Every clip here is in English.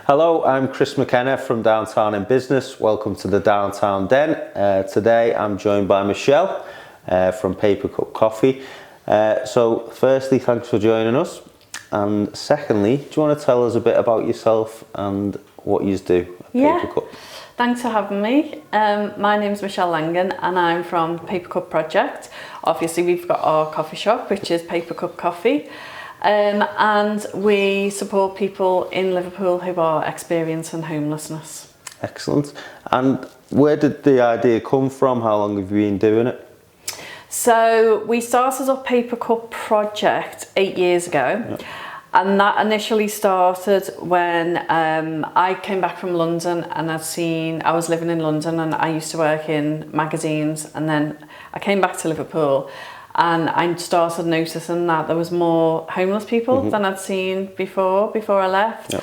Hello, I'm Chris McKenna from Downtown in Business. Welcome to the Downtown Den. Today I'm joined by Michelle from Paper Cup Coffee. So firstly, thanks for joining us. And secondly, do you want to tell us a bit about yourself and what you do at Paper Cup? Thanks for having me. My name's Michelle Langan and I'm from Paper Cup Project. Obviously we've got our coffee shop, which is Paper Cup Coffee. And we support people in Liverpool who are experiencing homelessness. Excellent. And where did the idea come from? How long have you been doing it? So we started up Paper Cup Project 8 years ago. And that initially started when I came back from London and I was living in London and I used to work in magazines, and then I came back to Liverpool and I started noticing that there was more homeless people than I'd seen before I left.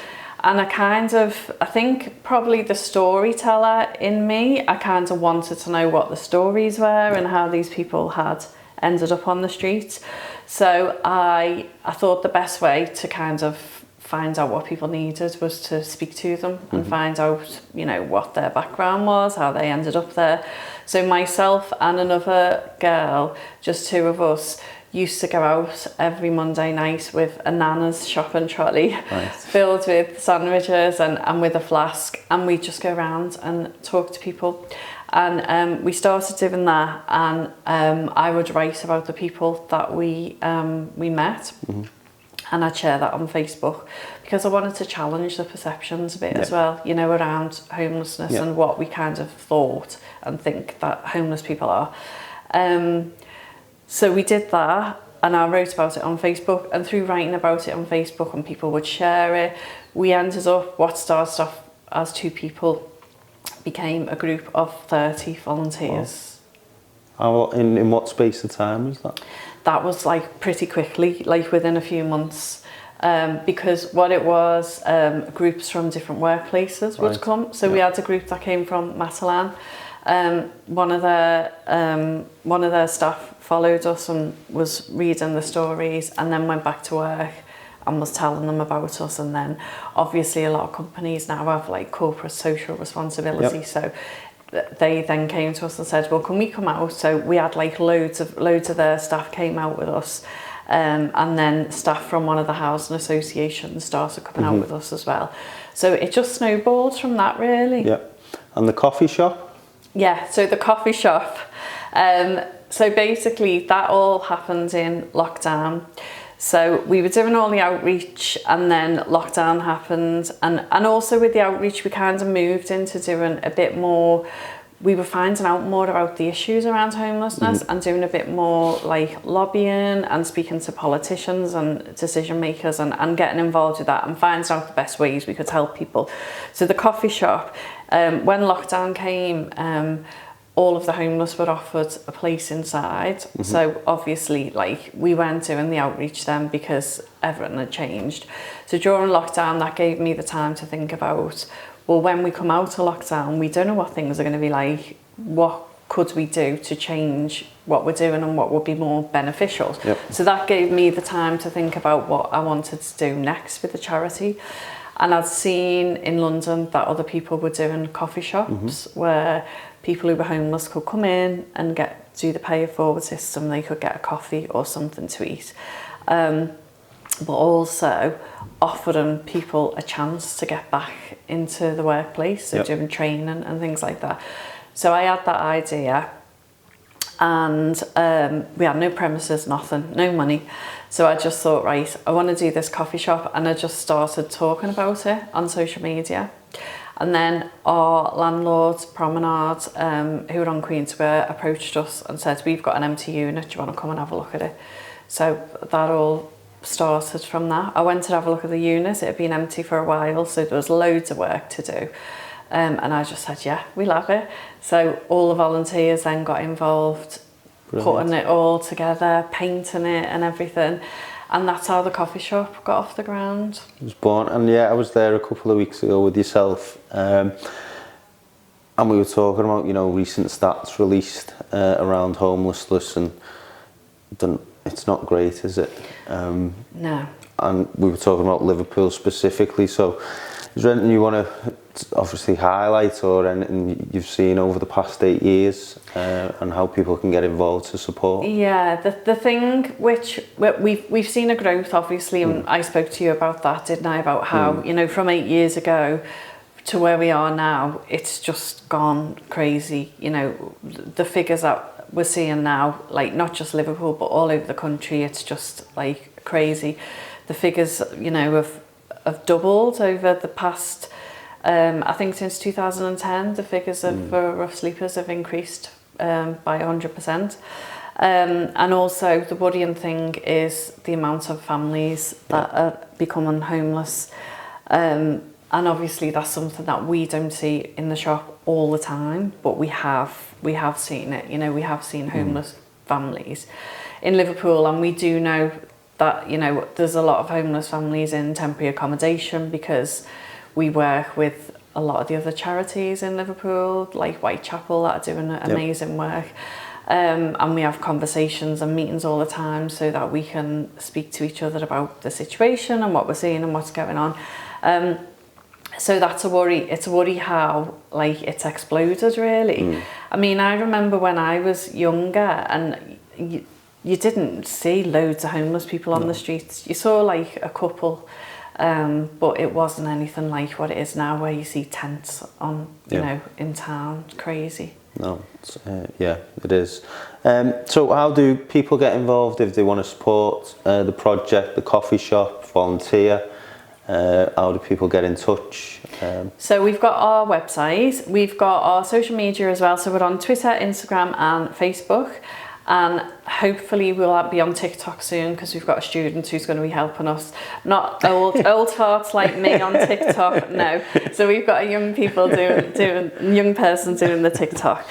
And I think probably the storyteller in me, I kind of wanted to know what the stories were and how these people had ended up on the streets. So I thought the best way to kind of find out what people needed was to speak to them and find out, you know, what their background was, how they ended up there. So myself and another girl, just two of us, used to go out every Monday night with a nana's shopping trolley filled with sandwiches and with a flask, and we'd just go around and talk to people. And we started doing that, and I would write about the people that we met, and I'd share that on Facebook because I wanted to challenge the perceptions a bit as well, you know, around homelessness and what we kind of thought and think that homeless people are. So we did that, and I wrote about it on Facebook, and through writing about it on Facebook and people would share it, we ended up, what started off as 2 people became a group of 30 volunteers. Wow. In what space of time was that? That was like pretty quickly, like within a few months, because what it was, groups from different workplaces would come. So we had a group that came from Matalan. One of their staff followed us and was reading the stories, and then went back to work and was telling them about us. And then obviously a lot of companies now have like corporate social responsibility, so they then came to us and said, well, can we come out? So we had like loads of their staff came out with us, and then staff from one of the housing associations started coming out with us as well. So it just snowballed from that, really. And the coffee shop? So the coffee shop, so basically that all happened in lockdown. So we were doing all the outreach, and then lockdown happened, and also with the outreach we kind of moved into doing a bit more. We were finding out more about the issues around homelessness and doing a bit more like lobbying and speaking to politicians and decision makers and getting involved with that and finding out the best ways we could help people. So the coffee shop, when lockdown came, all of the homeless were offered a place inside. So obviously, like, we weren't doing the outreach then because everything had changed. So during lockdown, that gave me the time to think about, well, when we come out of lockdown, we don't know what things are going to be like. What could we do to change what we're doing and what would be more beneficial? So that gave me the time to think about what I wanted to do next with the charity. And I'd seen in London that other people were doing coffee shops where people who were homeless could come in and do the pay it forward system. They could get a coffee or something to eat, but also offering people a chance to get back into the workplace, so doing training and things like that. So I had that idea, and we had no premises, nothing, no money. So I just thought, right, I want to do this coffee shop, and I just started talking about it on social media. And then our landlord, Promenade, who were on Queen Square, approached us and said, we've got an empty unit, do you want to come and have a look at it? So that all started from that. I went to have a look at the unit. It had been empty for a while, so there was loads of work to do. And I just said, yeah, we'll have it. So all the volunteers then got involved, putting it all together, painting it and everything. And that's how the coffee shop got off the ground. It was born, and yeah, I was there a couple of weeks ago with yourself. And we were talking about, recent stats released around homelessness, and it's not great, is it? No. And we were talking about Liverpool specifically, so is there anything you want to obviously highlight, or anything you've seen over the past 8 years, and how people can get involved to support? Yeah, the thing which we've seen a growth, obviously, and I spoke to you about that, didn't I, about how, from 8 years ago to where we are now, it's just gone crazy. The figures that we're seeing now, like not just Liverpool, but all over the country, it's just like crazy. The figures, have doubled over the past, I think since 2010, the figures of rough sleepers have increased by 100%. And also the worrying thing is the amount of families that are becoming homeless. And obviously that's something that we don't see in the shop all the time, but we have seen it. We have seen homeless families in Liverpool, and we do know that there's a lot of homeless families in temporary accommodation, because we work with a lot of the other charities in Liverpool, like Whitechapel, that are doing amazing work. And we have conversations and meetings all the time so that we can speak to each other about the situation and what we're seeing and what's going on. So that's a worry. It's a worry how it's exploded, really. I mean, I remember when I was younger, and you didn't see loads of homeless people on the streets. You saw a couple, but it wasn't anything like what it is now, where you see tents on, in town. Crazy. No, it is. So how do people get involved if they want to support the project, the coffee shop, volunteer? How do people get in touch? So we've got our website, we've got our social media as well. So we're on Twitter, Instagram and Facebook. And hopefully we'll be on TikTok soon, because we've got a student who's going to be helping us. Not old farts like me on TikTok, no. So we've got a young person doing the TikTok.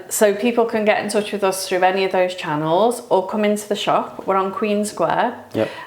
So people can get in touch with us through any of those channels, or come into the shop. We're on Queen Square,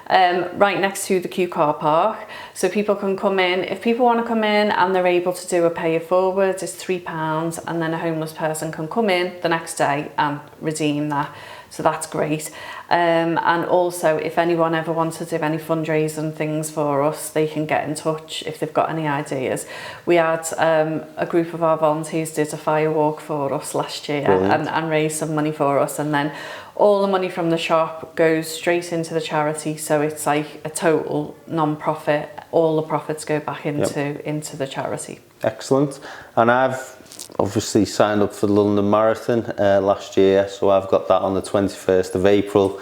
right next to the Q car park. So people can come in. If people want to come in and they're able to do a pay it forward, it's £3, and then a homeless person can come in the next day and redeem that. So that's great. And also, if anyone ever wants to do any fundraising things for us, they can get in touch if they've got any ideas. We had a group of our volunteers did a fire walk for us last year, and raised some money for us, and then all the money from the shop goes straight into the charity. So it's like a total non-profit. All the profits go back into the charity. Excellent. And I've obviously signed up for the London Marathon last year, so I've got that on the 21st of April.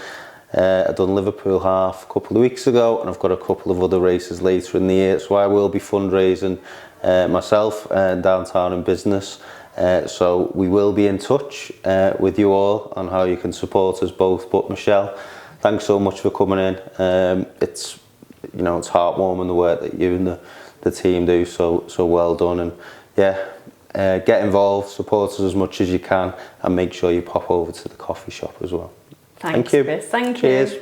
I've done Liverpool half a couple of weeks ago, and I've got a couple of other races later in the year, so I will be fundraising myself downtown in business. So we will be in touch with you all on how you can support us both. But Michelle, thanks so much for coming in. It's it's heartwarming, the work that you and the team do, so well done. And get involved, support us as much as you can, and make sure you pop over to the coffee shop as well. Thanks, Thank you. Chris. Thank you. Cheers.